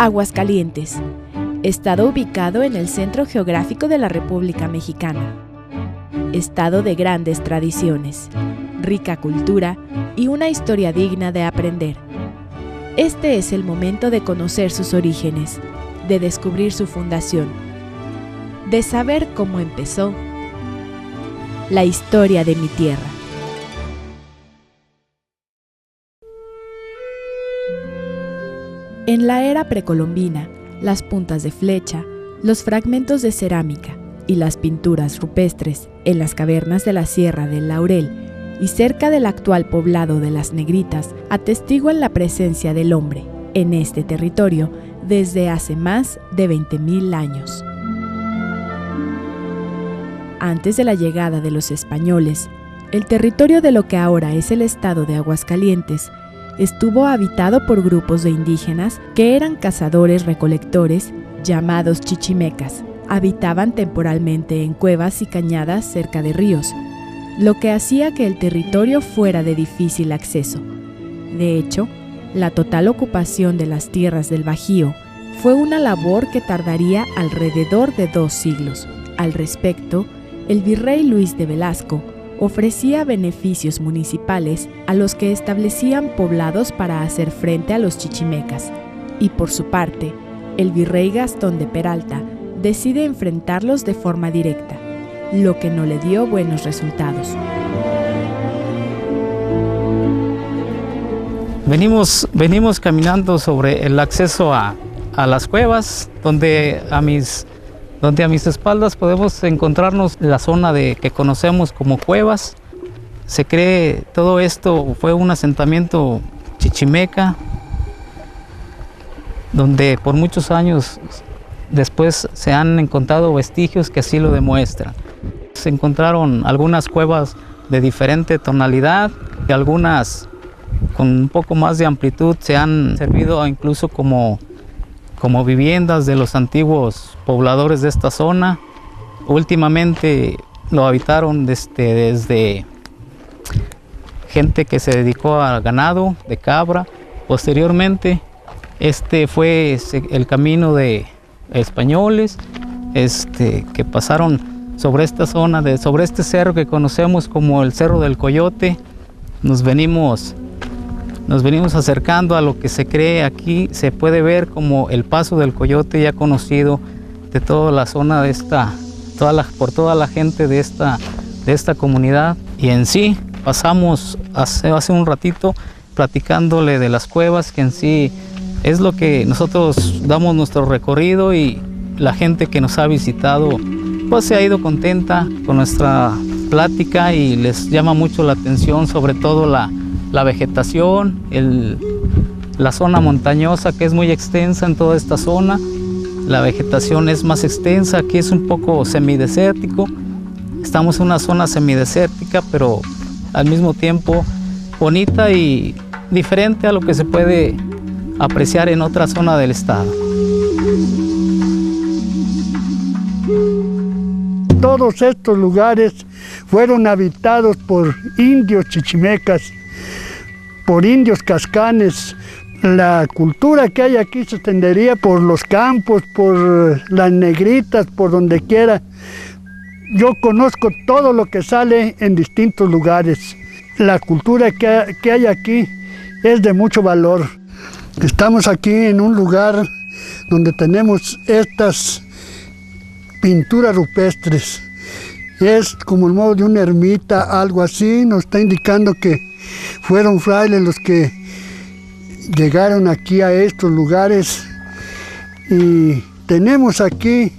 Aguascalientes, estado ubicado en el centro geográfico de la República Mexicana. Estado de grandes tradiciones, rica cultura y una historia digna de aprender. Este es el momento de conocer sus orígenes, de descubrir su fundación, de saber cómo empezó la historia de mi tierra. En la era precolombina, las puntas de flecha, los fragmentos de cerámica y las pinturas rupestres en las cavernas de la Sierra del Laurel y cerca del actual poblado de Las Negritas atestiguan la presencia del hombre en este territorio desde hace más de 20.000 años. Antes de la llegada de los españoles, el territorio de lo que ahora es el estado de Aguascalientes estuvo habitado por grupos de indígenas que eran cazadores-recolectores llamados chichimecas. Habitaban temporalmente en cuevas y cañadas cerca de ríos, lo que hacía que el territorio fuera de difícil acceso. De hecho, la total ocupación de las tierras del Bajío fue una labor que tardaría alrededor de 2 siglos. Al respecto, el virrey Luis de Velasco ofrecía beneficios municipales a los que establecían poblados para hacer frente a los chichimecas, y por su parte, el virrey Gastón de Peralta decide enfrentarlos de forma directa, lo que no le dio buenos resultados. Venimos caminando sobre el acceso a las cuevas, donde a mis espaldas podemos encontrarnos la zona que conocemos como cuevas. Se cree todo esto fue un asentamiento chichimeca, donde por muchos años después se han encontrado vestigios que así lo demuestran. Se encontraron algunas cuevas de diferente tonalidad y algunas con un poco más de amplitud se han servido incluso como viviendas de los antiguos pobladores de esta zona. Últimamente lo habitaron desde gente que se dedicó al ganado de cabra. Posteriormente, este fue el camino de españoles que pasaron sobre esta zona, sobre este cerro que conocemos como el Cerro del Coyote. Nos venimos acercando a lo que se cree aquí. Se puede ver como el Paso del Coyote, ya conocido de toda la zona por toda la gente de esta comunidad. Y en sí pasamos hace un ratito platicándole de las cuevas, que en sí es lo que nosotros damos nuestro recorrido, y la gente que nos ha visitado pues se ha ido contenta con nuestra plática y les llama mucho la atención, sobre todo la vegetación, la zona montañosa, que es muy extensa en toda esta zona. La vegetación es más extensa, aquí es un poco semidesértico. Estamos en una zona semidesértica, pero al mismo tiempo bonita y diferente a lo que se puede apreciar en otra zona del estado. Todos estos lugares fueron habitados por indios chichimecas, por indios cascanes. La cultura que hay aquí se extendería por los campos, por Las Negritas, por donde quiera. Yo conozco todo lo que sale en distintos lugares. La cultura que hay aquí es de mucho valor. Estamos aquí en un lugar donde tenemos estas pinturas rupestres. Es como el modo de una ermita, algo así. Nos está indicando que fueron frailes los que llegaron aquí a estos lugares. Y tenemos aquí,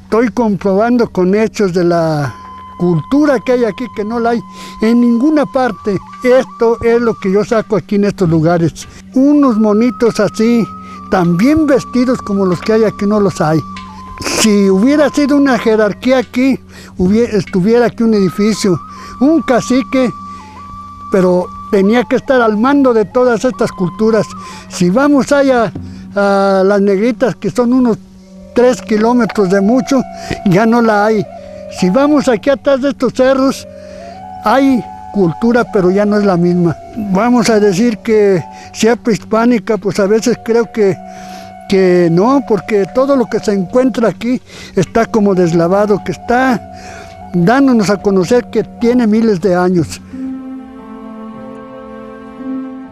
estoy comprobando con hechos de la cultura que hay aquí, que no la hay en ninguna parte. Esto es lo que yo saco aquí en estos lugares. Unos monitos así, tan bien vestidos como los que hay aquí, no los hay. Si hubiera sido una jerarquía aquí, estuviera aquí un edificio, un cacique, pero tenía que estar al mando de todas estas culturas. Si vamos allá a Las Negritas, que son unos 3 kilómetros de mucho, ya no la hay. Si vamos aquí atrás de estos cerros, hay cultura, pero ya no es la misma. Vamos a decir que sea prehispánica, pues a veces creo que Que no, porque todo lo que se encuentra aquí está como deslavado, que está dándonos a conocer que tiene miles de años.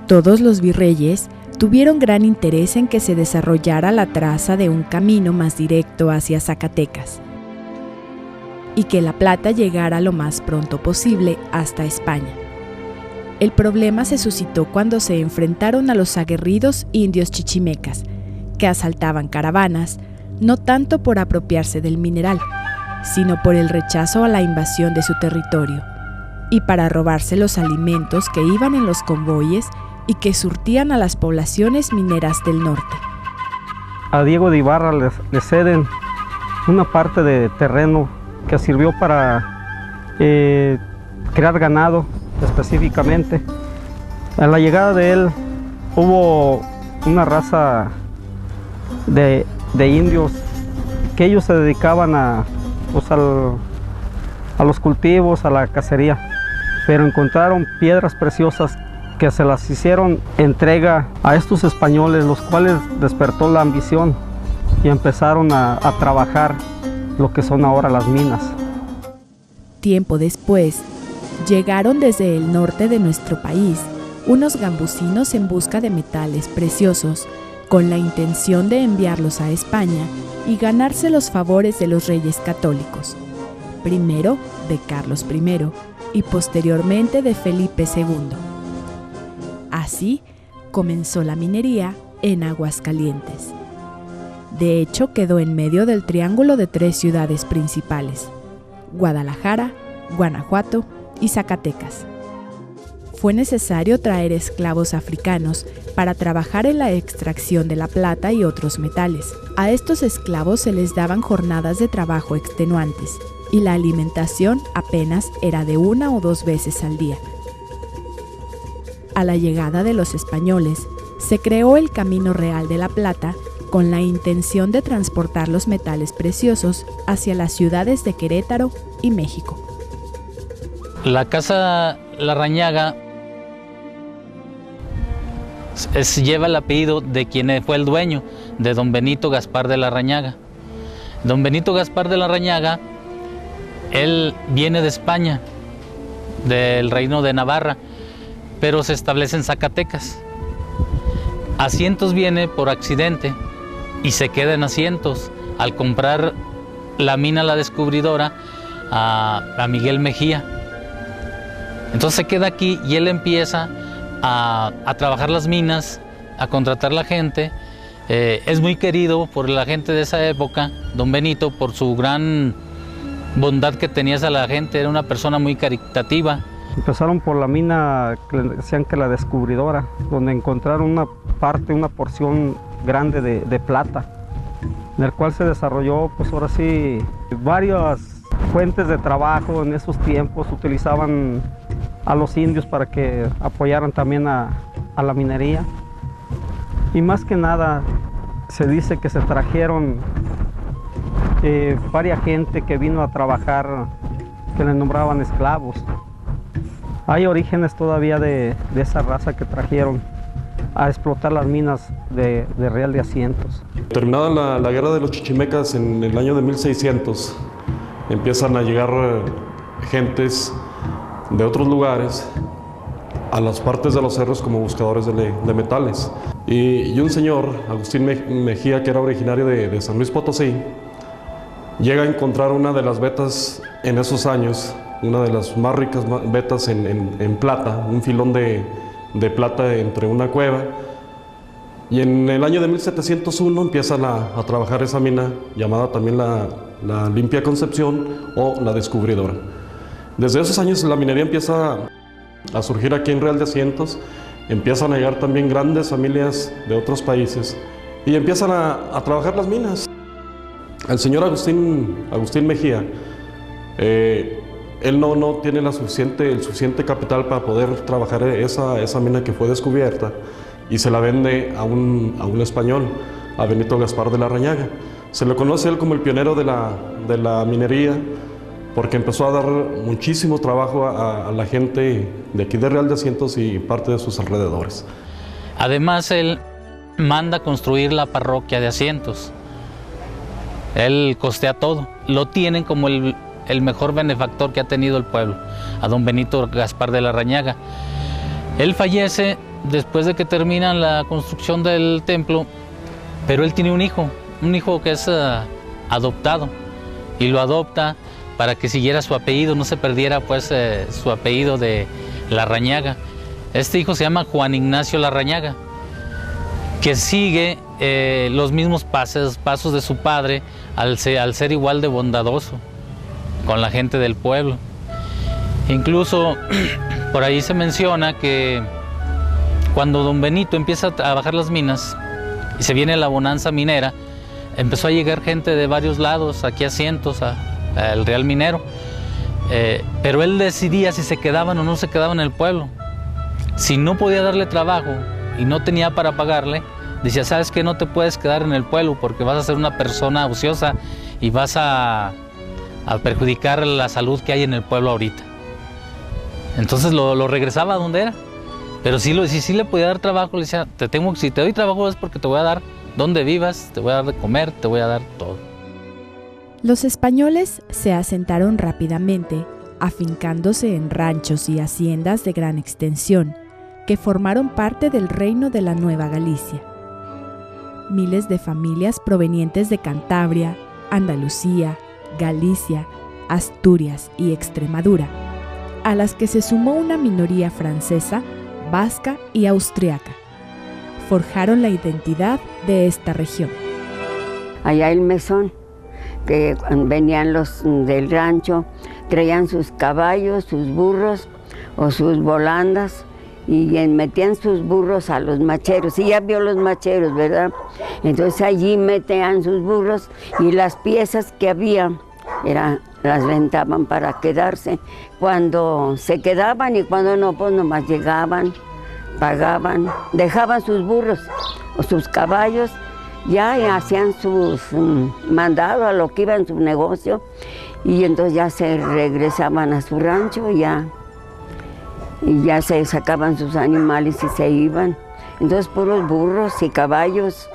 Todos los virreyes tuvieron gran interés en que se desarrollara la traza de un camino más directo hacia Zacatecas y que la plata llegara lo más pronto posible hasta España. El problema se suscitó cuando se enfrentaron a los aguerridos indios chichimecas, que asaltaban caravanas, no tanto por apropiarse del mineral, sino por el rechazo a la invasión de su territorio, y para robarse los alimentos que iban en los convoyes y que surtían a las poblaciones mineras del norte. A Diego de Ibarra le ceden una parte de terreno que sirvió para crear ganado específicamente. A la llegada de él hubo una raza de indios que ellos se dedicaban a los cultivos, a la cacería, pero encontraron piedras preciosas que se las hicieron entrega a estos españoles, los cuales despertó la ambición y empezaron a trabajar lo que son ahora las minas. Tiempo después, llegaron desde el norte de nuestro país unos gambusinos en busca de metales preciosos, con la intención de enviarlos a España y ganarse los favores de los reyes católicos, primero de Carlos I y posteriormente de Felipe II. Así comenzó la minería en Aguascalientes. De hecho, quedó en medio del triángulo de 3 ciudades principales: Guadalajara, Guanajuato y Zacatecas. Fue necesario traer esclavos africanos para trabajar en la extracción de la plata y otros metales. A estos esclavos se les daban jornadas de trabajo extenuantes y la alimentación apenas era de 1 o 2 veces al día. A la llegada de los españoles, se creó el Camino Real de la Plata con la intención de transportar los metales preciosos hacia las ciudades de Querétaro y México. La casa Larrañaga lleva el apellido de quien fue el dueño, de don Benito Gaspar de Larrañaga. Don Benito Gaspar de Larrañaga, él viene de España, del reino de Navarra, pero se establece en Zacatecas. Asientos viene por accidente y se queda en Asientos al comprar la mina La Descubridora a Miguel Mejía. Entonces se queda aquí y él empieza a trabajar las minas, a contratar la gente. Es muy querido por la gente de esa época, don Benito, por su gran bondad que tenía hacia la gente. Era una persona muy caritativa. Empezaron por la mina que le decían que La Descubridora, donde encontraron una porción grande de plata, en el cual se desarrolló, pues ahora sí, varias fuentes de trabajo. En esos tiempos utilizaban a los indios para que apoyaran también a la minería. Y más que nada, se dice que se trajeron varias gente que vino a trabajar, que le nombraban esclavos. Hay orígenes todavía de esa raza que trajeron a explotar las minas de Real de Asientos. Terminada la guerra de los chichimecas en el año de 1600, empiezan a llegar gentes de otros lugares a las partes de los cerros como buscadores de metales. Y un señor, Agustín Mejía, que era originario de San Luis Potosí, llega a encontrar una de las vetas en esos años, una de las más ricas vetas en plata, un filón de plata entre una cueva. Y en el año de 1701 empiezan a trabajar esa mina, llamada también la Limpia Concepción o La Descubridora. Desde esos años la minería empieza a surgir aquí en Real de Asientos, empiezan a llegar también grandes familias de otros países y empiezan a trabajar las minas. El señor Agustín Mejía, él no tiene el suficiente capital para poder trabajar esa mina que fue descubierta, y se la vende a un español, a Benito Gaspar de Larrañaga. Se le conoce a él como el pionero de la minería, porque empezó a dar muchísimo trabajo a la gente de aquí de Real de Asientos y parte de sus alrededores. Además, él manda construir la parroquia de Asientos. Él costea todo. Lo tienen como el mejor benefactor que ha tenido el pueblo, a don Benito Gaspar de Larrañaga. Él fallece después de que terminan la construcción del templo, pero él tiene un hijo que es adoptado, y lo adopta para que siguiera su apellido, no se perdiera pues su apellido de Larrañaga. Este hijo se llama Juan Ignacio Larrañaga, que sigue los mismos pasos de su padre al ser igual de bondadoso con la gente del pueblo. Incluso por ahí se menciona que cuando don Benito empieza a bajar las minas y se viene la bonanza minera, empezó a llegar gente de varios lados, aquí a Asientos, al Real Minero, pero él decidía si se quedaban o no se quedaban en el pueblo. Si no podía darle trabajo y no tenía para pagarle, decía, ¿sabes qué? No te puedes quedar en el pueblo porque vas a ser una persona ociosa y vas a perjudicar la salud que hay en el pueblo ahorita. Entonces lo regresaba a donde era. Pero si le podía dar trabajo, le decía, si te doy trabajo es porque te voy a dar donde vivas, te voy a dar de comer, te voy a dar todo. Los españoles se asentaron rápidamente, afincándose en ranchos y haciendas de gran extensión, que formaron parte del reino de la Nueva Galicia. Miles de familias provenientes de Cantabria, Andalucía, Galicia, Asturias y Extremadura, a las que se sumó una minoría francesa, vasca y austriaca, forjaron la identidad de esta región. Allá el mesón, que venían los del rancho, traían sus caballos, sus burros o sus volandas y metían sus burros a los macheros. Y ya vio los macheros, ¿verdad? Entonces allí metían sus burros y las piezas que había las rentaban para quedarse. Cuando se quedaban y cuando no, pues nomás llegaban, pagaban, dejaban sus burros o sus caballos ya y hacían sus mandados a lo que iba en su negocio y entonces ya se regresaban a su rancho y ya se sacaban sus animales y se iban. Entonces puros burros y caballos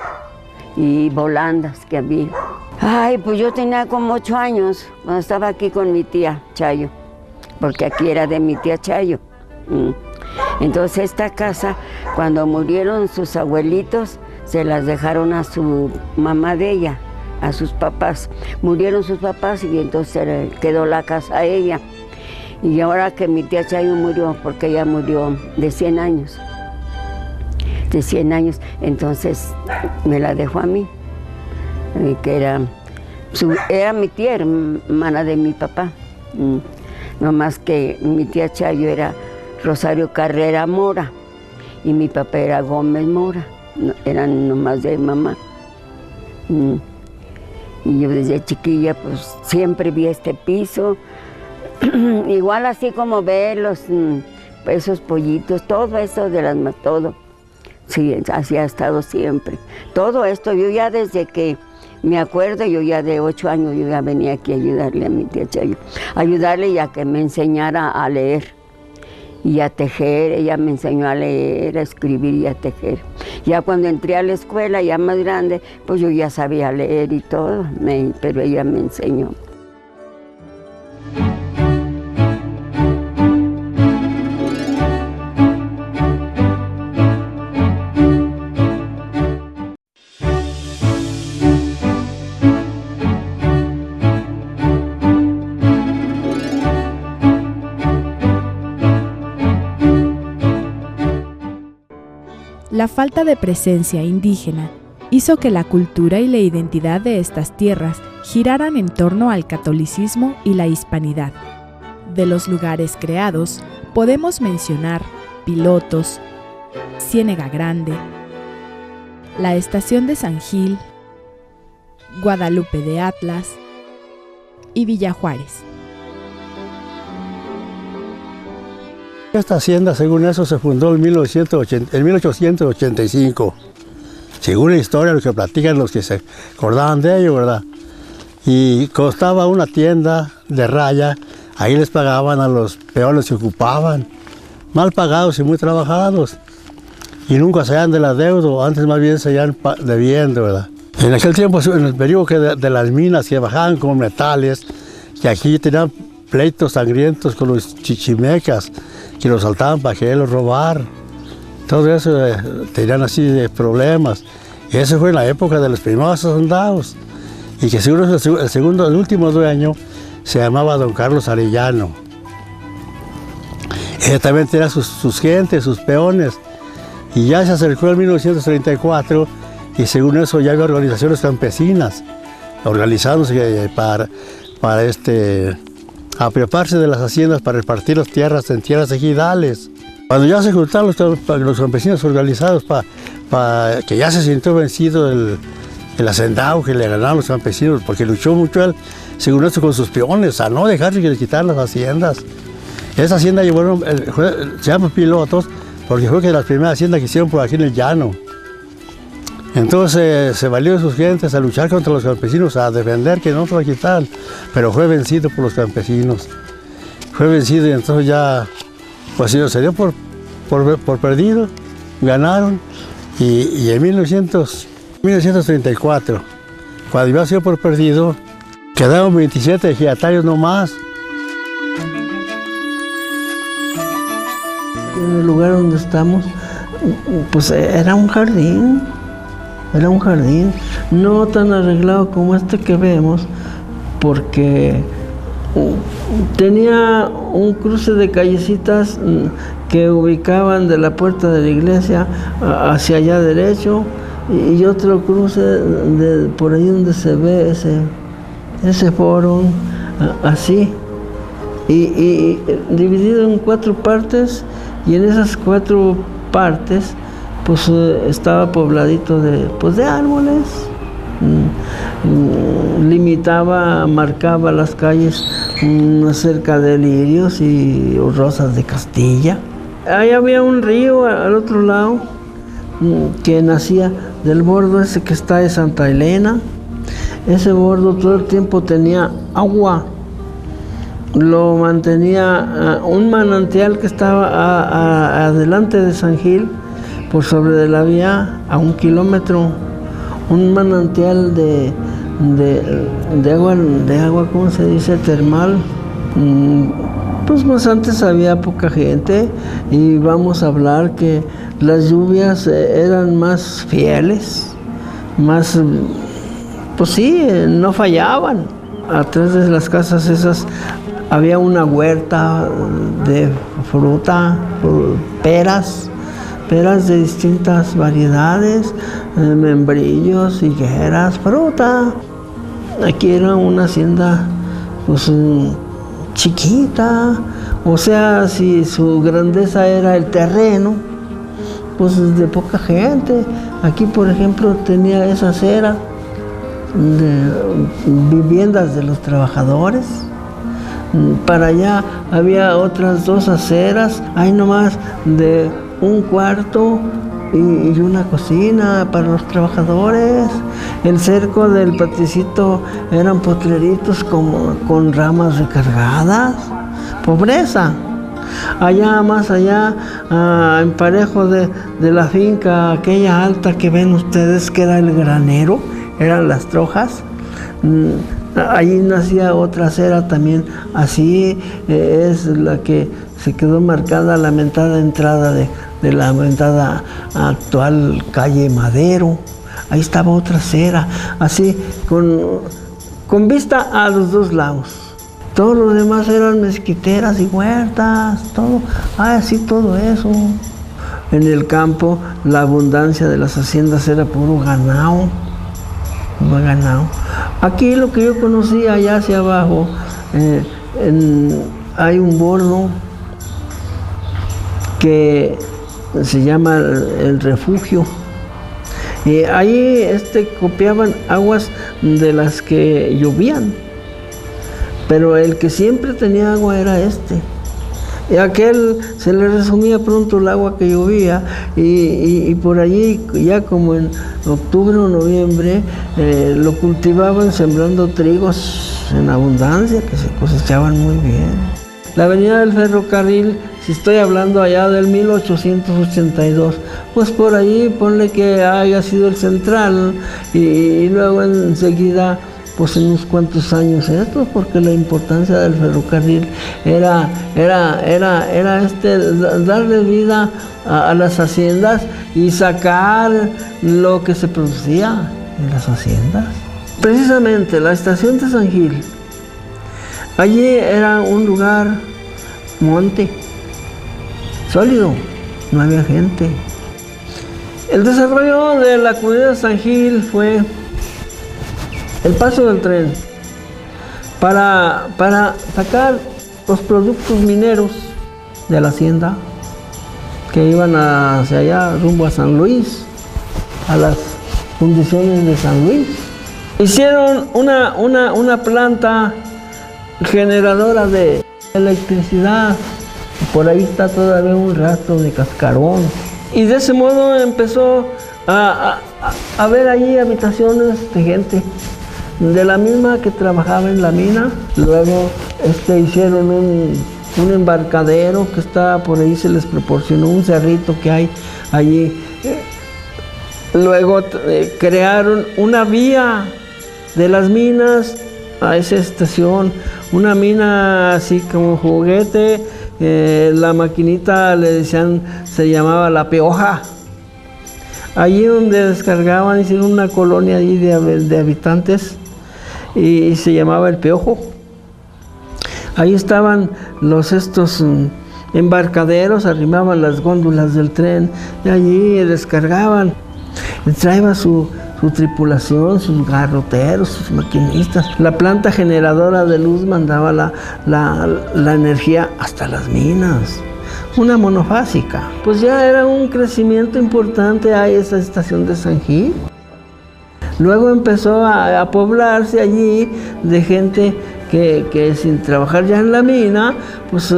y volandas que había. Ay, pues yo tenía como 8 años cuando estaba aquí con mi tía Chayo, porque aquí era de mi tía Chayo. Entonces esta casa, cuando murieron sus abuelitos, se las dejaron a su mamá de ella, a sus papás. Murieron sus papás y entonces quedó la casa a ella. Y ahora que mi tía Chayo murió, porque ella murió de 100 años, entonces me la dejó a mí, que era mi tía, hermana de mi papá. No más que mi tía Chayo era Rosario Carrera Mora y mi papá era Gómez Mora, eran nomás de mamá. Y yo desde chiquilla pues siempre vi este piso, igual así como ver esos pollitos, todo eso todo. Sí, así ha estado siempre. Todo esto, yo ya desde que me acuerdo, yo ya de 8 años, yo ya venía aquí a ayudarle a mi tía Chayo, ayudarle y a que me enseñara a leer y a tejer. Ella me enseñó a leer, a escribir y a tejer. Ya cuando entré a la escuela, ya más grande, pues yo ya sabía leer y todo, pero ella me enseñó. La falta de presencia indígena hizo que la cultura y la identidad de estas tierras giraran en torno al catolicismo y la hispanidad. De los lugares creados, podemos mencionar Pilotos, Ciénega Grande, la estación de San Gil, Guadalupe de Atlas y Villa Juárez. Esta hacienda, según eso, se fundó en 1885. Según la historia, lo que platican los que se acordaban de ello, ¿verdad? Y costaba una tienda de raya, ahí les pagaban a los peones que ocupaban, mal pagados y muy trabajados. y nunca se hallan del adeudo, antes más bien se hallan debiendo, ¿verdad? En aquel tiempo, en el periodo de las minas que bajaban con metales, que aquí tenían pleitos sangrientos con los chichimecas, que los saltaban para quererlos robar. Todo eso tenían así de problemas. Y eso fue en la época de los primeros soldados. Y que seguro el último dueño se llamaba don Carlos Arellano. Él también tenía sus gentes, sus peones. Y ya se acercó en 1934 y según eso ya había organizaciones campesinas organizándose para apropiarse de las haciendas para repartir las tierras en tierras ejidales. Cuando ya se juntaron los campesinos organizados para que ya se sintió vencido el hacendado que le ganaron los campesinos, porque luchó mucho él, según eso, con sus peones, a no dejar que le quitaran las haciendas. Esa hacienda se llama Pilotos, porque fue que las primeras haciendas que hicieron por aquí en el llano. Entonces se valió de sus gentes a luchar contra los campesinos, a defender que no se la quitaran, pero fue vencido por los campesinos. Fue vencido y entonces ya, pues se dio por perdido, ganaron, y en 1934, cuando iba a ser por perdido, quedaron 27 ejidatarios nomás. En el lugar donde estamos, pues era un jardín, no tan arreglado como este que vemos, porque tenía un cruce de callecitas que ubicaban de la puerta de la iglesia hacia allá derecho, y otro cruce por ahí donde se ve ese foro, así, y dividido en 4 partes, y en esas 4 partes pues estaba pobladito de árboles, marcaba las calles cerca de lirios y rosas de Castilla. Ahí había un río al otro lado que nacía del bordo ese que está de Santa Elena. Ese bordo todo el tiempo tenía agua. Lo mantenía un manantial que estaba adelante de San Gil, por sobre de la vía, a 1 kilómetro, un manantial de agua, ¿cómo se dice?, termal. Pues antes había poca gente, y vamos a hablar que las lluvias eran más fieles, más, pues sí, no fallaban. Atrás de las casas esas había una huerta de fruta, peras de distintas variedades, membrillos, higueras, fruta. Aquí era una hacienda pues chiquita, o sea, si su grandeza era el terreno, pues de poca gente. Aquí, por ejemplo, tenía esa acera de viviendas de los trabajadores. Para allá había otras 2 aceras, ahí nomás de 1 cuarto y una cocina para los trabajadores. El cerco del paticito eran potreritos con ramas recargadas. Pobreza. Allá, más allá, en parejo de la finca, aquella alta que ven ustedes, que era el granero, eran las trojas. Allí nacía otra acera también, así es la que se quedó marcada, la mentada entrada de la mentada actual calle Madero. Ahí estaba otra acera, así, con vista a los 2 lados. Todo lo demás eran mezquiteras y huertas, todo, así todo eso. En el campo, la abundancia de las haciendas era puro ganado. Aquí lo que yo conocía allá hacia abajo, hay un bordo que se llama el refugio. Y ahí copiaban aguas de las que llovían, pero el que siempre tenía agua era Y aquel se le resumía pronto el agua que llovía, y por allí, ya como en octubre o noviembre, lo cultivaban sembrando trigos en abundancia, que se cosechaban muy bien. La avenida del ferrocarril Si estoy hablando allá del 1882, pues por ahí ponle que haya sido el central y luego enseguida, pues en unos cuantos años estos, porque la importancia del ferrocarril era darle vida a las haciendas y sacar lo que se producía en las haciendas. Precisamente la estación de San Gil, allí era un lugar monte, sólido, no había gente. El desarrollo de la comunidad de San Gil fue el paso del tren para sacar los productos mineros de la hacienda que iban hacia allá, rumbo a San Luis, a las fundiciones de San Luis. Hicieron una planta generadora de electricidad. Por ahí está todavía un rastro de cascarón. Y de ese modo empezó a haber allí habitaciones de gente, de la misma que trabajaba en la mina. Luego hicieron un embarcadero que está por ahí, se les proporcionó un cerrito que hay allí. Luego crearon una vía de las minas a esa estación, una mina así como juguete, la maquinita le decían, se llamaba La Pioja. Allí donde descargaban, hicieron una colonia allí de habitantes y se llamaba El Piojo. Ahí estaban estos embarcaderos, arrimaban las góndolas del tren y allí descargaban. Traía su tripulación, sus garroteros, sus maquinistas. La planta generadora de luz mandaba la energía hasta las minas. Una monofásica. Pues ya era un crecimiento importante ahí esa estación de San Gil. Luego empezó a poblarse allí de gente que sin trabajar ya en la mina, pues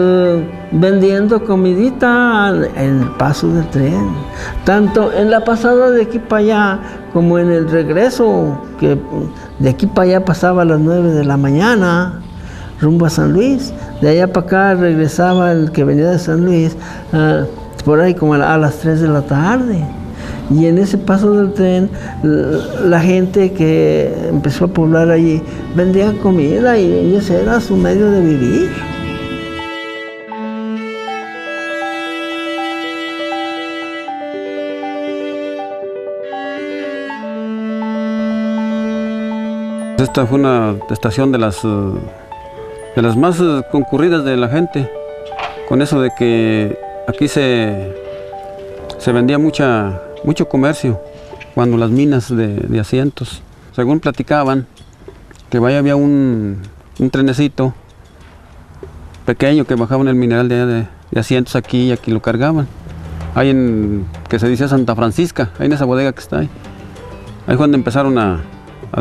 vendiendo comidita en el paso del tren. Tanto en la pasada de aquí para allá como en el regreso, que de aquí para allá pasaba a las 9 de la mañana, rumbo a San Luis. De allá para acá regresaba el que venía de San Luis, por ahí como a las 3 de la tarde. Y en ese paso del tren, la gente que empezó a poblar allí vendía comida y ese era su medio de vivir. Esta fue una estación de las más concurridas de la gente, con eso de que aquí se vendía mucho comercio cuando las minas de asientos. Según platicaban, que había un trenecito pequeño que bajaban el mineral de asientos aquí y aquí lo cargaban. Hay que se dice Santa Francisca, ahí en esa bodega que está ahí. Ahí fue donde empezaron a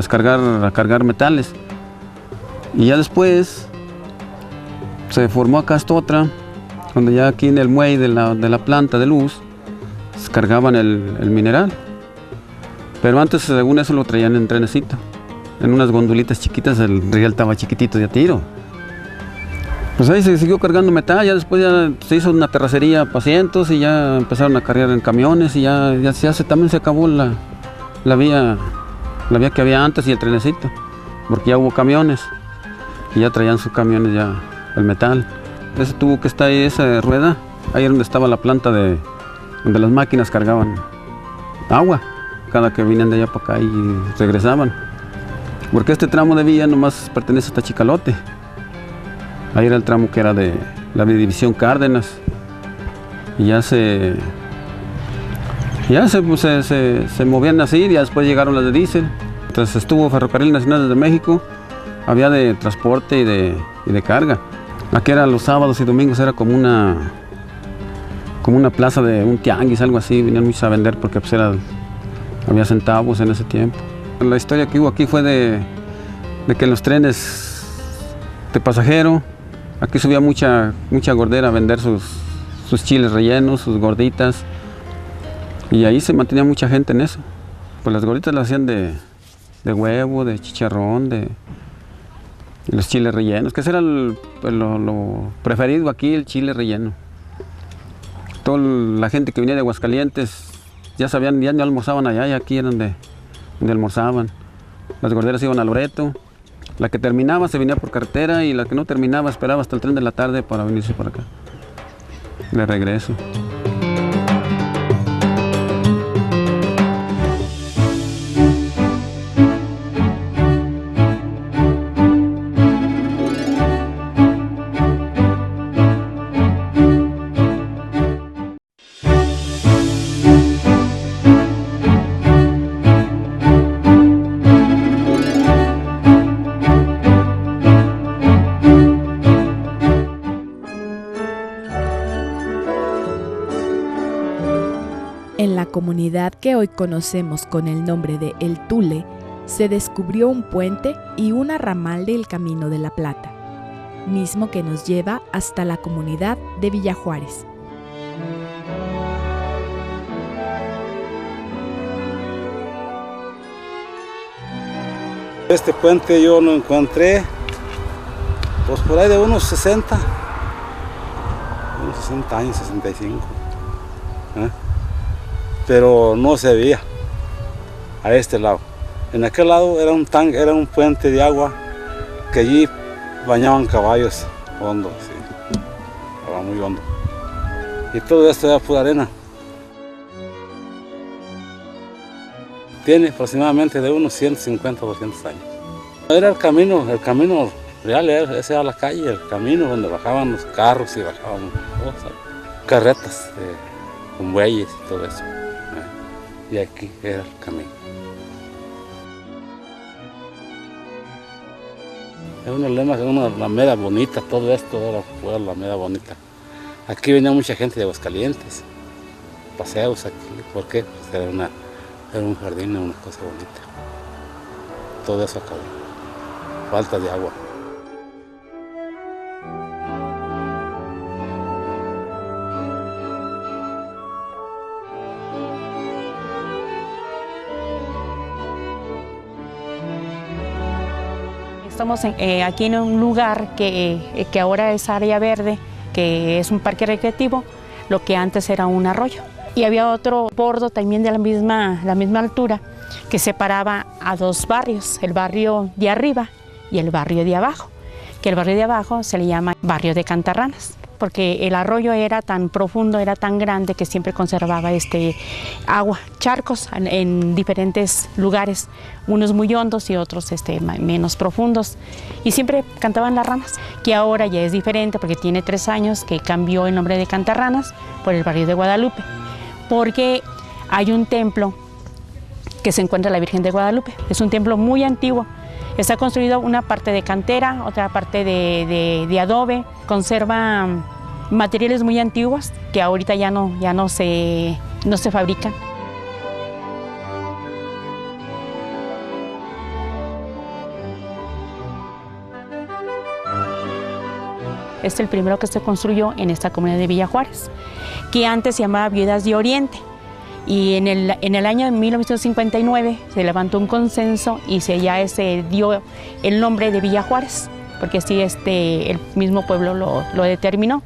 cargar metales. Y ya después se formó acá esta otra, donde ya aquí en el muelle de la planta de luz cargaban el mineral. Pero antes, según eso, lo traían en trenecito, en unas gondolitas chiquitas. El riel estaba chiquitito de a tiro. Pues ahí se siguió cargando metal. Ya después ya se hizo una terracería para asientos y ya empezaron a cargar en camiones y también se acabó la vía que había antes y el trenecito, porque ya hubo camiones y ya traían sus camiones ya el metal. Ese tuvo que estar ahí, esa rueda, ahí donde estaba la planta donde las máquinas cargaban agua cada que venían de allá para acá y regresaban, porque este tramo de vía nomás pertenece a Tachicalote. Ahí era el tramo que era de la división Cárdenas y ya se movían así y después llegaron las de diésel. Entonces estuvo Ferrocarril Nacional de México, había de transporte y de carga. Aquí era los sábados y domingos, era como una plaza de un tianguis, algo así. Venían muchos a vender porque pues había centavos en ese tiempo. La historia que hubo aquí fue de que en los trenes de pasajero, aquí subía mucha gordera a vender sus chiles rellenos, sus gorditas. Y ahí se mantenía mucha gente en eso. Pues las gorditas las hacían de huevo, de chicharrón, de los chiles rellenos, que ese era lo preferido aquí, el chile relleno. Toda la gente que venía de Aguascalientes ya sabían, ya no almorzaban allá y aquí eran donde almorzaban. Las gorderas iban a Loreto. La que terminaba se venía por carretera y la que no terminaba esperaba hasta el tren de la tarde para venirse por acá. De regreso. En la comunidad que hoy conocemos con el nombre de El Tule, se descubrió un puente y una ramal del Camino de la Plata, mismo que nos lleva hasta la comunidad de Villa Juárez. Este puente yo lo encontré pues por ahí de unos 60 años, 65. Pero no se veía a este lado. En aquel lado era un tanque, era un puente de agua que allí bañaban caballos hondos, sí. Estaba muy hondo. Y todo esto era pura arena. Tiene aproximadamente de unos 150 o 200 años. Era el camino real, esa era la calle, el camino donde bajaban los carros y bajaban cosas, carretas con bueyes y todo eso. Y aquí era el camino. Es una lema, una alameda bonita, todo esto era la alameda bonita. Aquí venía mucha gente de Aguascalientes, paseos aquí, ¿por qué? Pues era un jardín, una cosa bonita. Todo eso acabó, falta de agua. Estamos aquí en un lugar que ahora es área verde, que es un parque recreativo, lo que antes era un arroyo. Y había otro bordo también de la misma altura que separaba a dos barrios, el barrio de arriba y el barrio de abajo, que el barrio de abajo se le llama barrio de Cantarranas, porque el arroyo era tan profundo, era tan grande que siempre conservaba agua, charcos en diferentes lugares, unos muy hondos y otros menos profundos. Y siempre cantaban las ranas, que ahora ya es diferente porque tiene 3 años que cambió el nombre de Cantarranas por el barrio de Guadalupe, porque hay un templo que se encuentra la Virgen de Guadalupe. Es un templo muy antiguo. Está construido una parte de cantera, otra parte de adobe. Conserva materiales muy antiguos que ahorita ya no se fabrican. Es el primero que se construyó en esta comunidad de Villa Juárez, que antes se llamaba Viudas de Oriente. Y en el año de 1959 se levantó un consenso y se dio el nombre de Villa Juárez, porque así el mismo pueblo lo determinó,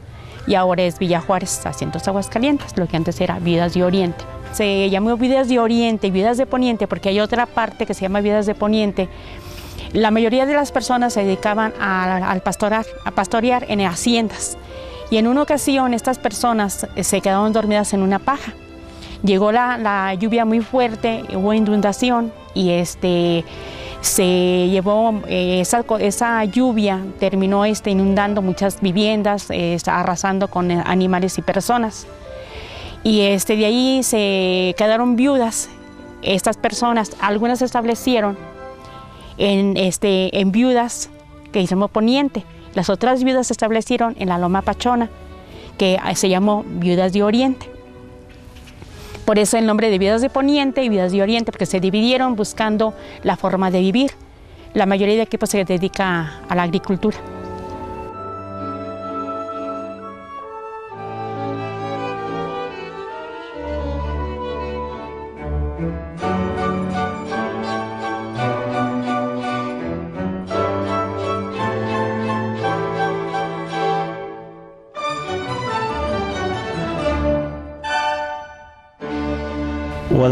y ahora es Villa Juárez, asientos Aguascalientes, lo que antes era Viudas de Oriente. Se llamó Viudas de Oriente y Viudas de Poniente porque hay otra parte que se llama Viudas de Poniente. La mayoría de las personas se dedicaban a pastorear en haciendas, y en una ocasión estas personas se quedaron dormidas en una paja. Llegó la lluvia muy fuerte, hubo inundación y se llevó esa lluvia, terminó inundando muchas viviendas, arrasando con animales y personas. Y de ahí se quedaron viudas. Estas personas, algunas se establecieron en Viudas, que se llamó Poniente. Las otras viudas se establecieron en la Loma Pachona, que se llamó Viudas de Oriente. Por eso el nombre de Viudas de Poniente y Viudas de Oriente, porque se dividieron buscando la forma de vivir. La mayoría de aquí pues, se dedica a la agricultura.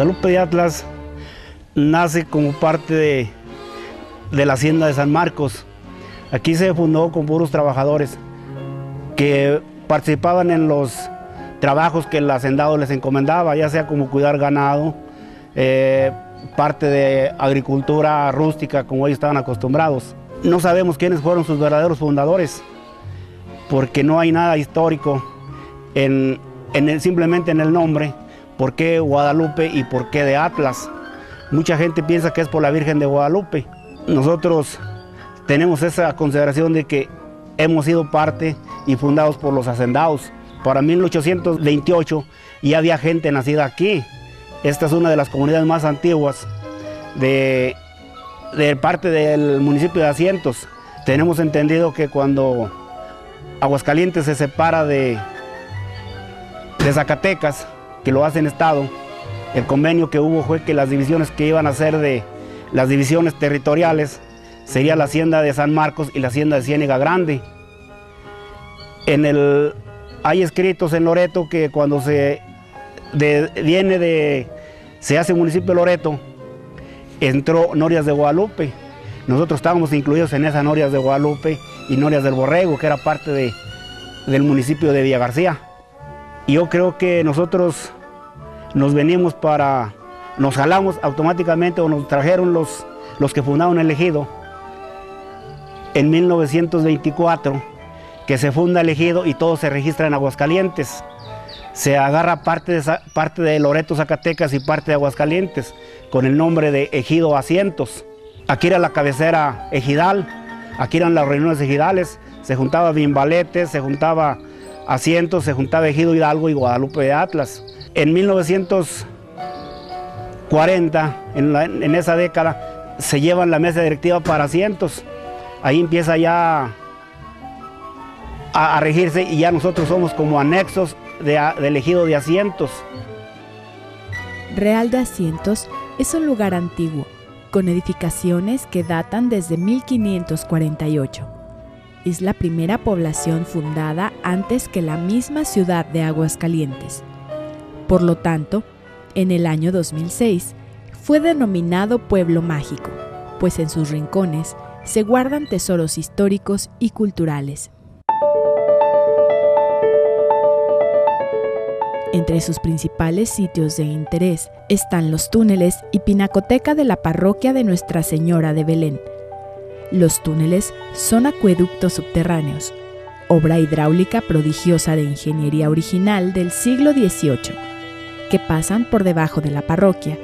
Guadalupe de Atlas nace como parte de la hacienda de San Marcos. Aquí se fundó con puros trabajadores que participaban en los trabajos que el hacendado les encomendaba, ya sea como cuidar ganado, parte de agricultura rústica como ellos estaban acostumbrados. No sabemos quiénes fueron sus verdaderos fundadores, porque no hay nada histórico simplemente en el nombre. ¿Por qué Guadalupe y por qué de Atlas? Mucha gente piensa que es por la Virgen de Guadalupe. Nosotros tenemos esa consideración de que hemos sido parte y fundados por los hacendados. Para 1828 ya había gente nacida aquí. Esta es una de las comunidades más antiguas de parte del municipio de Asientos. Tenemos entendido que cuando Aguascalientes se separa de Zacatecas, que lo hace en estado, el convenio que hubo fue que las divisiones que iban a ser de las divisiones territoriales sería la hacienda de San Marcos y la hacienda de Ciénega Grande. Hay escritos en Loreto que cuando se hace municipio de Loreto, entró Norias de Guadalupe. Nosotros estábamos incluidos en esas Norias de Guadalupe y Norias del Borrego, que era parte del municipio de Villa García. Y yo creo que nosotros nos jalamos automáticamente o nos trajeron los que fundaron el ejido en 1924, que se funda el ejido y todo se registra en Aguascalientes. Se agarra parte de Loreto, Zacatecas y parte de Aguascalientes con el nombre de Ejido Asientos. Aquí era la cabecera ejidal, aquí eran las reuniones ejidales, se juntaba Bimbalete, se juntaba Asientos, se juntaba Ejido Hidalgo y Guadalupe de Atlas. En 1940, en esa década, se llevan la mesa directiva para Asientos. Ahí empieza ya a regirse y ya nosotros somos como anexos del ejido de Asientos. Real de Asientos es un lugar antiguo, con edificaciones que datan desde 1548. Es la primera población fundada antes que la misma ciudad de Aguascalientes. Por lo tanto, en el año 2006 fue denominado Pueblo Mágico, pues en sus rincones se guardan tesoros históricos y culturales. Entre sus principales sitios de interés están los túneles y pinacoteca de la parroquia de Nuestra Señora de Belén. Los túneles son acueductos subterráneos, obra hidráulica prodigiosa de ingeniería original del siglo XVIII, que pasan por debajo de la parroquia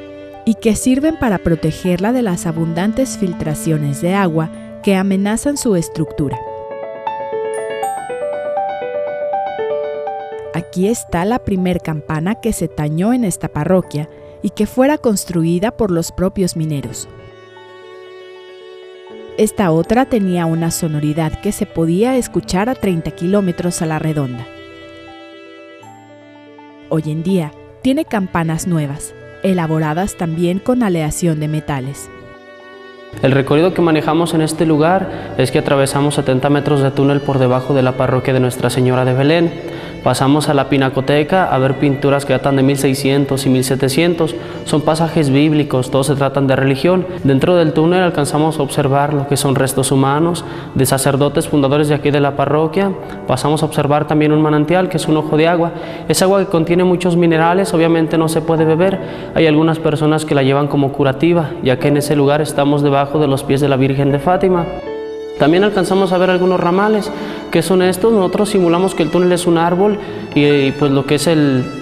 y que sirven para protegerla de las abundantes filtraciones de agua que amenazan su estructura. Aquí está la primer campana que se tañó en esta parroquia y que fuera construida por los propios mineros. Esta otra tenía una sonoridad que se podía escuchar a 30 kilómetros a la redonda. Hoy en día tiene campanas nuevas, elaboradas también con aleación de metales. El recorrido que manejamos en este lugar es que atravesamos 70 metros de túnel por debajo de la parroquia de Nuestra Señora de Belén. Pasamos a la pinacoteca a ver pinturas que datan de 1600 y 1700. Son pasajes bíblicos, todos se tratan de religión. Dentro del túnel alcanzamos a observar lo que son restos humanos de sacerdotes fundadores de aquí de la parroquia. Pasamos a observar también un manantial que es un ojo de agua. Es agua que contiene muchos minerales, obviamente no se puede beber. Hay algunas personas que la llevan como curativa, ya que en ese lugar estamos debajo de los pies de la Virgen de Fátima. También alcanzamos a ver algunos ramales, que son estos. Nosotros simulamos que el túnel es un árbol y pues lo que es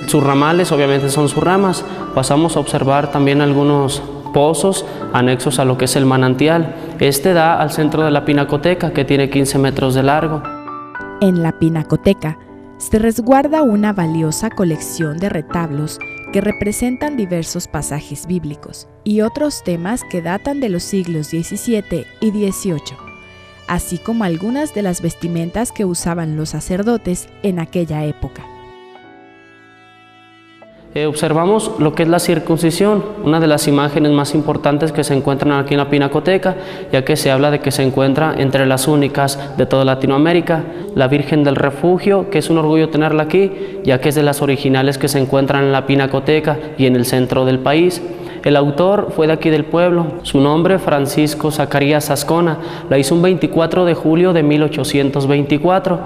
sus ramales obviamente son sus ramas. Pasamos a observar también algunos pozos anexos a lo que es el manantial. Este da al centro de la pinacoteca, que tiene 15 metros de largo. En la pinacoteca se resguarda una valiosa colección de retablos que representan diversos pasajes bíblicos y otros temas que datan de los siglos XVII y XVIII. Así como algunas de las vestimentas que usaban los sacerdotes en aquella época. Observamos lo que es la circuncisión, una de las imágenes más importantes que se encuentran aquí en la Pinacoteca, ya que se habla de que se encuentra entre las únicas de toda Latinoamérica. La Virgen del Refugio, que es un orgullo tenerla aquí, ya que es de las originales que se encuentran en la Pinacoteca y en el centro del país. El autor fue de aquí del pueblo, su nombre Francisco Zacarías Ascona, la hizo un 24 de julio de 1824.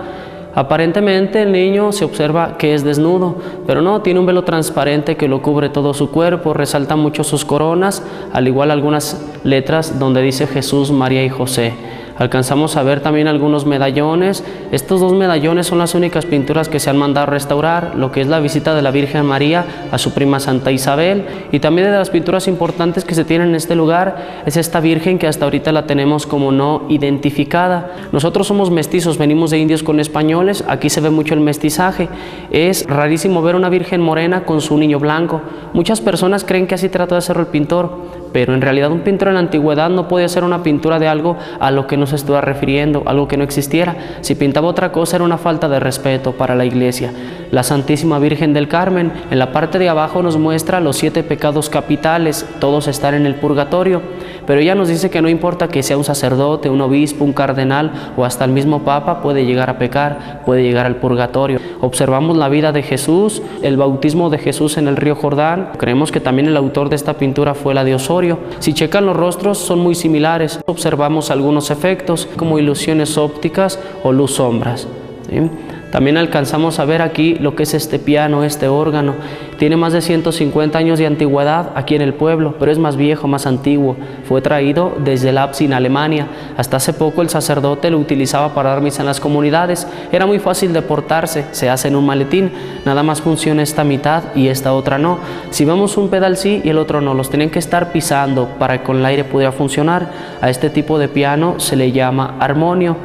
Aparentemente el niño se observa que es desnudo, pero no, tiene un velo transparente que lo cubre todo su cuerpo, resalta mucho sus coronas, al igual algunas letras donde dice Jesús, María y José. Alcanzamos a ver también algunos medallones. Estos dos medallones son las únicas pinturas que se han mandado a restaurar, lo que es la visita de la Virgen María a su prima Santa Isabel, y también de las pinturas importantes que se tienen en este lugar es esta Virgen que hasta ahorita la tenemos como no identificada. Nosotros somos mestizos, venimos de indios con españoles, aquí se ve mucho el mestizaje. Es rarísimo ver una Virgen morena con su niño blanco. Muchas personas creen que así trató de hacerlo el pintor, pero en realidad un pintor en la antigüedad no podía hacer una pintura de algo a lo que no se estuviera refiriendo, algo que no existiera. Si pintaba otra cosa era una falta de respeto para la iglesia. La Santísima Virgen del Carmen, en la parte de abajo nos muestra los 7 pecados capitales, todos están en el purgatorio, pero ella nos dice que no importa que sea un sacerdote, un obispo, un cardenal o hasta el mismo papa, puede llegar a pecar, puede llegar al purgatorio. Observamos la vida de Jesús, el bautismo de Jesús en el río Jordán. Creemos que también el autor de esta pintura fue la de Osorio. Si checan los rostros son muy similares. Observamos algunos efectos como ilusiones ópticas o luz-sombras, ¿sí? También alcanzamos a ver aquí lo que es este piano, este órgano. Tiene más de 150 años de antigüedad aquí en el pueblo, pero es más viejo, más antiguo. Fue traído desde Leipzig, en Alemania. Hasta hace poco el sacerdote lo utilizaba para dar misa en las comunidades. Era muy fácil de portarse, se hace en un maletín. Nada más funciona esta mitad y esta otra no. Si vemos un pedal sí y el otro no, los tienen que estar pisando para que con el aire pudiera funcionar. A este tipo de piano se le llama armonio.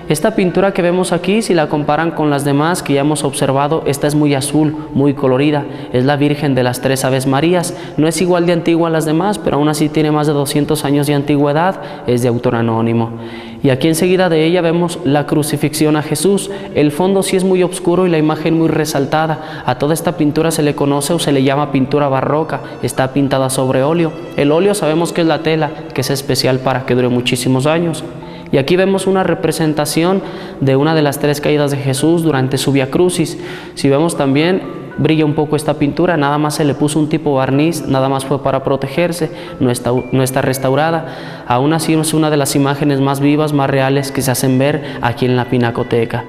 Esta pintura que vemos aquí, si la comparan con las demás que ya hemos observado, esta es muy azul, muy colorida. Es la Virgen de las 3 Aves Marías. No es igual de antigua a las demás, pero aún así tiene más de 200 años de antigüedad. Es de autor anónimo. Y aquí enseguida de ella vemos la crucifixión a Jesús. El fondo sí es muy oscuro y la imagen muy resaltada. A toda esta pintura se le conoce o se le llama pintura barroca. Está pintada sobre óleo. El óleo sabemos que es la tela, que es especial para que dure muchísimos años. Y aquí vemos una representación de una de las 3 caídas de Jesús durante su Vía Crucis. Si vemos también, brilla un poco esta pintura, nada más se le puso un tipo barniz, nada más fue para protegerse, no está restaurada. Aún así es una de las imágenes más vivas, más reales que se hacen ver aquí en la Pinacoteca.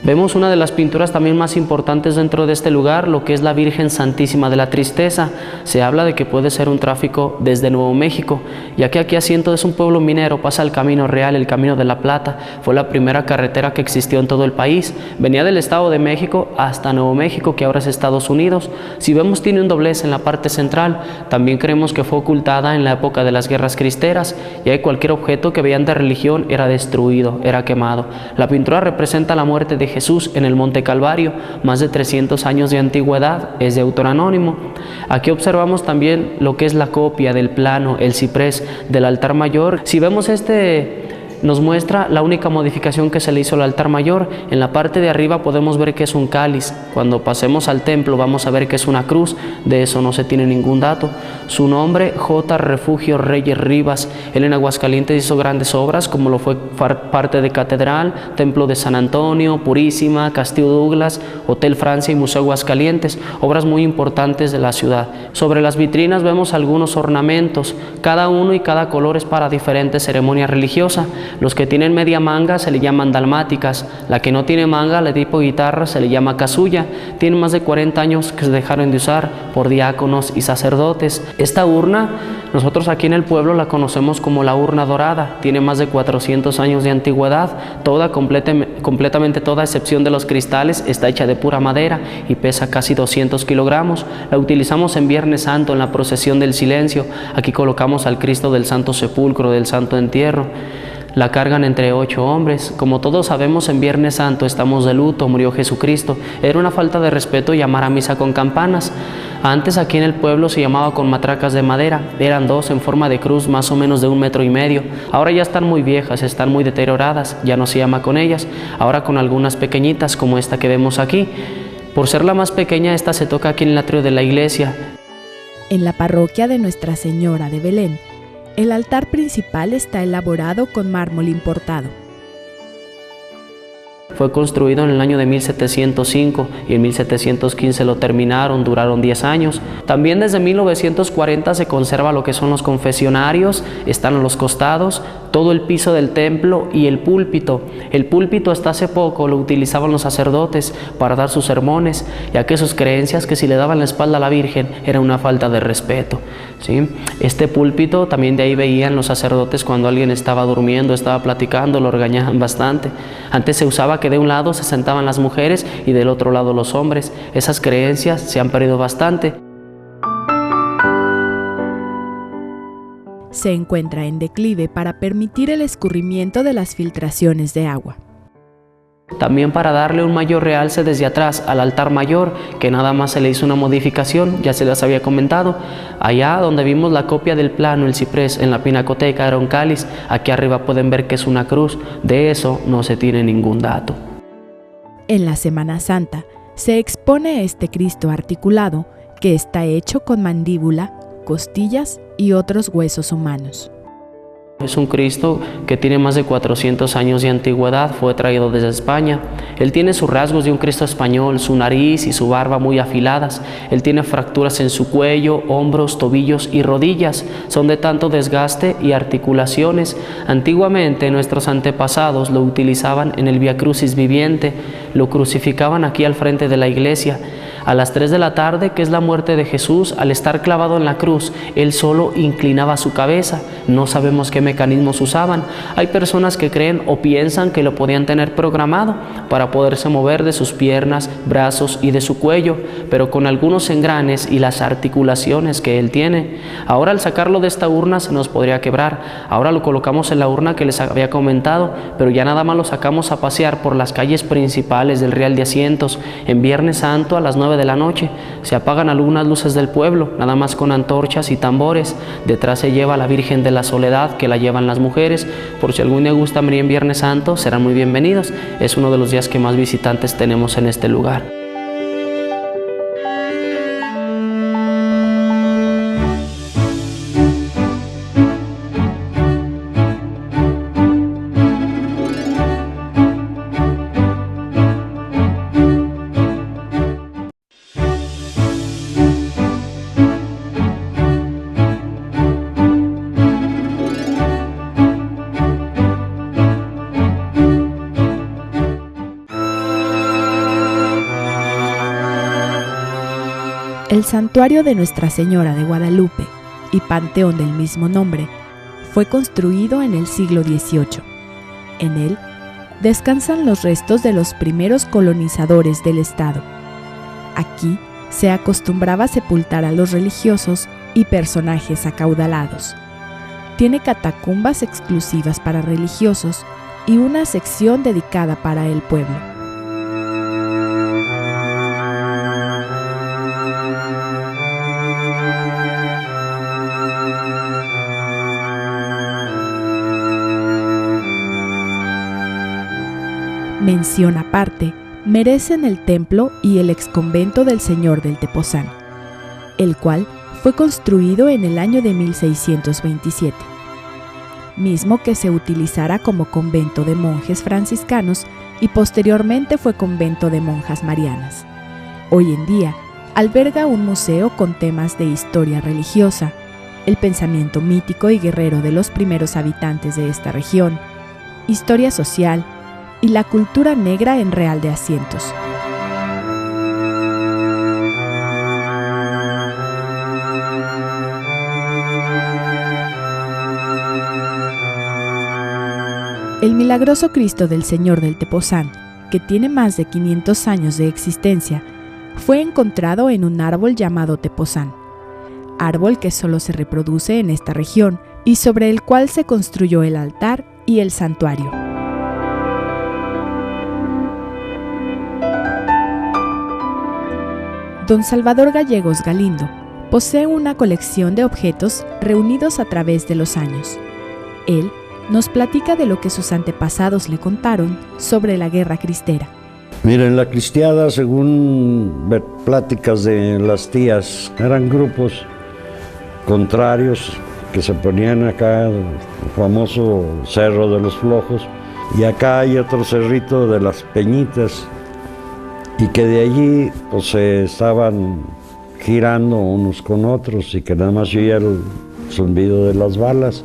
Vemos una de las pinturas también más importantes dentro de este lugar, lo que es la Virgen Santísima de la Tristeza. Se habla de que puede ser un tráfico desde Nuevo México, ya que aquí Asiento es un pueblo minero, pasa el Camino Real, el Camino de la Plata. Fue la primera carretera que existió en todo el país. Venía del Estado de México hasta Nuevo México, que ahora es Estados Unidos. Si vemos, tiene un doblez en la parte central. También creemos que fue ocultada en la época de las guerras cristeras, y ahí cualquier objeto que veían de religión era destruido, era quemado. La pintura representa la muerte de Jesús en el Monte Calvario, más de 300 años de antigüedad, es de autor anónimo. Aquí observamos también lo que es la copia del plano, el ciprés del altar mayor. Si vemos nos muestra la única modificación que se le hizo al altar mayor. En la parte de arriba podemos ver que es un cáliz. Cuando pasemos al templo vamos a ver que es una cruz. De eso no se tiene ningún dato. Su nombre, J. Refugio Reyes Rivas. Él en Aguascalientes hizo grandes obras, como lo fue parte de Catedral, Templo de San Antonio, Purísima, Castillo Douglas, Hotel Francia y Museo Aguascalientes. Obras muy importantes de la ciudad. Sobre las vitrinas vemos algunos ornamentos. Cada uno y cada color es para diferentes ceremonias religiosas. Los que tienen media manga se le llaman dalmáticas, la que no tiene manga, la tipo guitarra, se le llama casulla. Tiene más de 40 años que se dejaron de usar por diáconos y sacerdotes. Esta urna, nosotros aquí en el pueblo la conocemos como la urna dorada. Tiene más de 400 años de antigüedad, completamente toda, a excepción de los cristales, está hecha de pura madera y pesa casi 200 kilogramos. La utilizamos en Viernes Santo, en la procesión del silencio. Aquí colocamos al Cristo del Santo Sepulcro, del Santo Entierro. La cargan entre 8 hombres. Como todos sabemos, en Viernes Santo estamos de luto, murió Jesucristo. Era una falta de respeto llamar a misa con campanas. Antes aquí en el pueblo se llamaba con matracas de madera. Eran 2 en forma de cruz, más o menos de 1,5 metros. Ahora ya están muy viejas, están muy deterioradas, ya no se llama con ellas. Ahora con algunas pequeñitas como esta que vemos aquí. Por ser la más pequeña, esta se toca aquí en el atrio de la iglesia. En la parroquia de Nuestra Señora de Belén, el altar principal está elaborado con mármol importado. Fue construido en el año de 1705 y en 1715 lo terminaron, duraron 10 años. También desde 1940 se conserva lo que son los confesionarios, están a los costados, todo el piso del templo y el púlpito. El púlpito hasta hace poco lo utilizaban los sacerdotes para dar sus sermones, ya que sus creencias que si le daban la espalda a la Virgen era una falta de respeto, ¿sí? Este púlpito también de ahí veían los sacerdotes cuando alguien estaba durmiendo, estaba platicando, lo regañaban bastante. Antes se usaba que de un lado se sentaban las mujeres y del otro lado los hombres. Esas creencias se han perdido bastante. Se encuentra en declive para permitir el escurrimiento de las filtraciones de agua. También para darle un mayor realce desde atrás al altar mayor, que nada más se le hizo una modificación, ya se las había comentado. Allá donde vimos la copia del plano, el ciprés, en la pinacoteca era un cáliz. Aquí arriba pueden ver que es una cruz. De eso no se tiene ningún dato. En la Semana Santa se expone este Cristo articulado, que está hecho con mandíbula, costillas y otros huesos humanos. Es un Cristo que tiene más de 400 años de antigüedad, fue traído desde España. Él tiene sus rasgos de un Cristo español, su nariz y su barba muy afiladas. Él tiene fracturas en su cuello, hombros, tobillos y rodillas. Son de tanto desgaste y articulaciones. Antiguamente nuestros antepasados lo utilizaban en el Vía Crucis viviente, lo crucificaban aquí al frente de la iglesia. A las 3 de la tarde, que es la muerte de Jesús, al estar clavado en la cruz, él solo inclinaba su cabeza. No sabemos qué mecanismos usaban. Hay personas que creen o piensan que lo podían tener programado para poderse mover de sus piernas, brazos y de su cuello, pero con algunos engranes y las articulaciones que él tiene. Ahora al sacarlo de esta urna se nos podría quebrar. Ahora lo colocamos en la urna que les había comentado, pero ya nada más lo sacamos a pasear por las calles principales del Real de Asientos. En Viernes Santo a las 9 de la noche se apagan algunas luces del pueblo, nada más con antorchas y tambores. Detrás se lleva a la Virgen de la Soledad, que la llevan las mujeres. Por si algún día gustan venir en Viernes Santo, serán muy bienvenidos. Es uno de los días que más visitantes tenemos en este lugar. El santuario de Nuestra Señora de Guadalupe y panteón del mismo nombre fue construido en el siglo XVIII. En él descansan los restos de los primeros colonizadores del estado. Aquí se acostumbraba sepultar a los religiosos y personajes acaudalados. Tiene catacumbas exclusivas para religiosos y una sección dedicada para el pueblo. Mención aparte merecen el templo y el exconvento del Señor del Tepozán, el cual fue construido en el año de 1627, mismo que se utilizará como convento de monjes franciscanos y posteriormente fue convento de monjas marianas. Hoy en día alberga un museo con temas de historia religiosa, el pensamiento mítico y guerrero de los primeros habitantes de esta región, historia social y la cultura negra en Real de Asientos. El milagroso Cristo del Señor del Tepozán, que tiene más de 500 años de existencia, fue encontrado en un árbol llamado tepozán, árbol que solo se reproduce en esta región y sobre el cual se construyó el altar y el santuario. Don Salvador Gallegos Galindo posee una colección de objetos reunidos a través de los años. Él nos platica de lo que sus antepasados le contaron sobre la guerra cristera. Miren, la cristiada, según pláticas de las tías, eran grupos contrarios que se ponían acá, el famoso Cerro de los Flojos, y acá hay otro cerrito de las Peñitas, y que de allí pues se estaban girando unos con otros y que nada más oía el zumbido de las balas.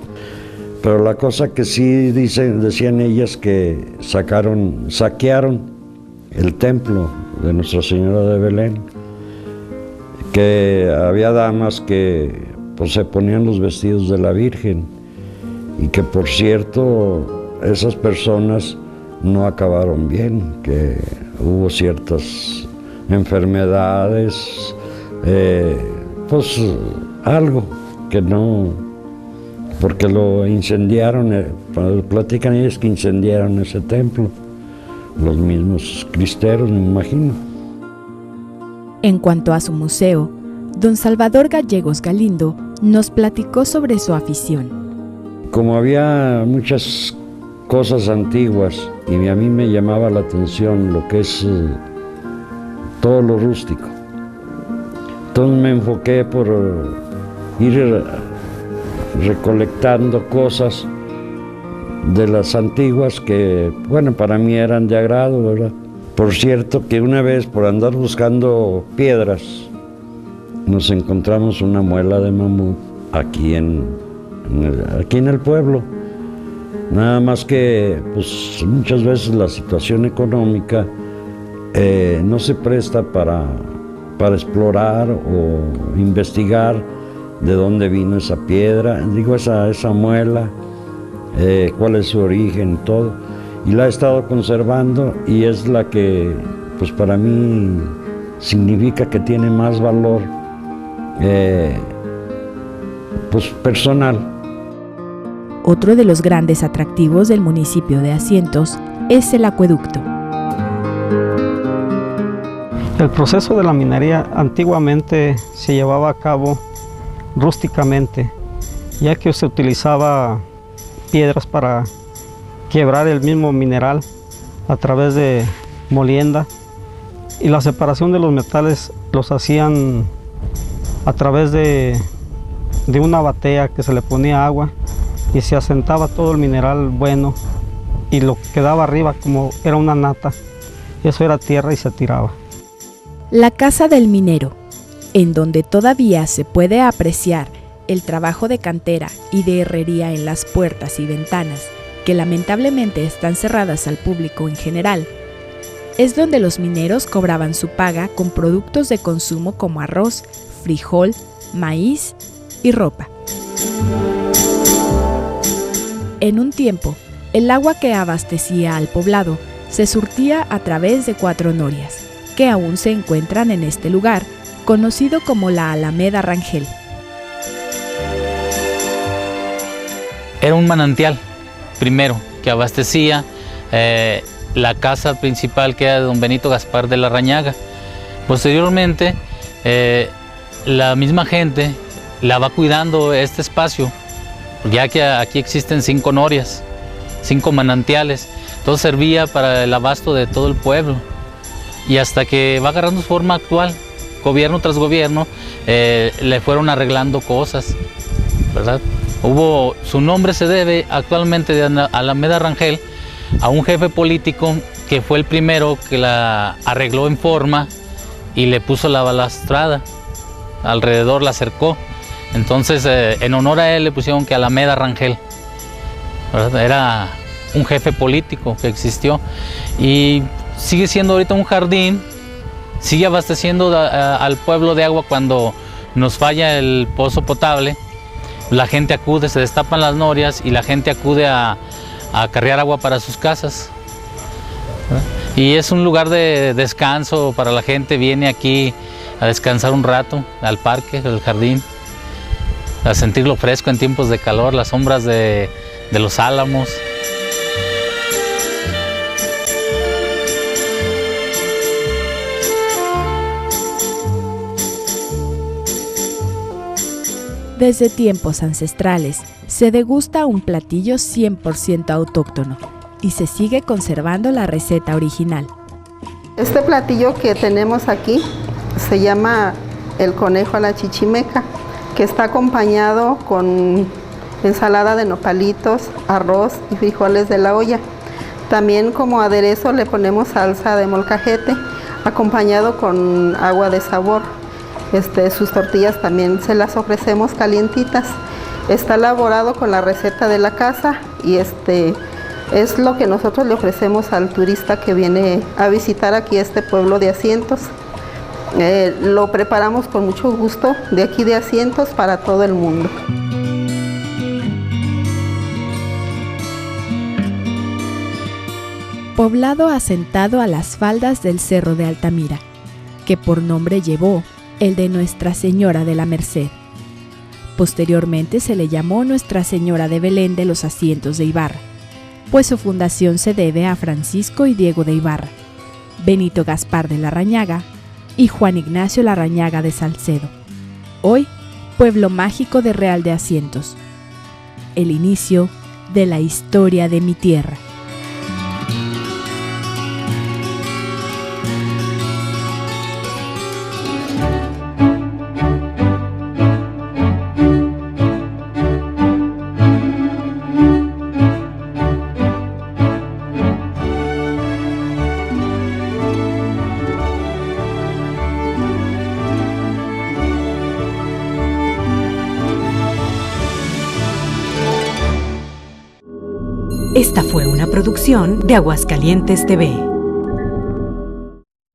Pero la cosa que sí decían ellas que saquearon el templo de Nuestra Señora de Belén, que había damas que pues se ponían los vestidos de la Virgen y que por cierto esas personas no acabaron bien, que hubo ciertas enfermedades, pues algo que no, porque lo incendiaron, platican ellos que incendiaron ese templo, los mismos cristeros, me imagino. En cuanto a su museo, don Salvador Gallegos Galindo nos platicó sobre su afición. Como había muchas cosas antiguas y a mí me llamaba la atención lo que es todo lo rústico, entonces me enfoqué por ir recolectando cosas de las antiguas que, bueno, para mí eran de agrado, ¿verdad? Por cierto que una vez por andar buscando piedras nos encontramos una muela de mamut aquí en el pueblo. Nada más que pues muchas veces la situación económica no se presta para explorar o investigar de dónde vino esa piedra, digo esa muela, cuál es su origen y todo. Y la he estado conservando y es la que pues para mí significa que tiene más valor pues personal. Otro de los grandes atractivos del municipio de Asientos es el acueducto. El proceso de la minería antiguamente se llevaba a cabo rústicamente, ya que se utilizaba piedras para quebrar el mismo mineral a través de molienda, y la separación de los metales los hacían a través de una batea que se le ponía agua y se asentaba todo el mineral bueno, y lo que quedaba arriba, como era una nata, eso era tierra y se tiraba. La Casa del Minero, en donde todavía se puede apreciar el trabajo de cantera y de herrería en las puertas y ventanas, que lamentablemente están cerradas al público en general, es donde los mineros cobraban su paga con productos de consumo como arroz, frijol, maíz y ropa. En un tiempo, el agua que abastecía al poblado se surtía a través de 4 norias, que aún se encuentran en este lugar, conocido como la Alameda Rangel. Era un manantial, primero, que abastecía la casa principal, que era de don Benito Gaspar de Larrañaga. Posteriormente, la misma gente la va cuidando este espacio, ya que aquí existen 5 norias, 5 manantiales. Todo servía para el abasto de todo el pueblo. Y hasta que va agarrando su forma actual, gobierno tras gobierno, le fueron arreglando cosas, ¿verdad? Su nombre se debe actualmente de Alameda Rangel a un jefe político que fue el primero que la arregló en forma y le puso la balastrada, alrededor la cercó. Entonces, en honor a él le pusieron que Alameda Rangel, ¿verdad? Era un jefe político que existió y sigue siendo ahorita un jardín, sigue abasteciendo al pueblo de agua cuando nos falla el pozo potable. La gente acude, se destapan las norias y la gente acude a acarrear agua para sus casas. Y es un lugar de descanso para la gente, viene aquí a descansar un rato, al parque, al jardín, a sentirlo fresco en tiempos de calor, las sombras de los álamos. Desde tiempos ancestrales se degusta un platillo 100% autóctono y se sigue conservando la receta original. Este platillo que tenemos aquí se llama el conejo a la chichimeca, que está acompañado con ensalada de nopalitos, arroz y frijoles de la olla. También como aderezo le ponemos salsa de molcajete, acompañado con agua de sabor. Sus tortillas también se las ofrecemos calientitas. Está elaborado con la receta de la casa y es lo que nosotros le ofrecemos al turista que viene a visitar aquí este pueblo de Asientos. Lo preparamos con mucho gusto de aquí de Asientos para todo el mundo. Poblado asentado a las faldas del Cerro de Altamira, que por nombre llevó el de Nuestra Señora de la Merced. Posteriormente se le llamó Nuestra Señora de Belén de los Asientos de Ibarra, pues su fundación se debe a Francisco y Diego de Ibarra, Benito Gaspar de Larrañaga y Juan Ignacio Larrañaga de Salcedo. Hoy, pueblo mágico de Real de Asientos. El inicio de la historia de mi tierra. Esta fue una producción de Aguascalientes TV.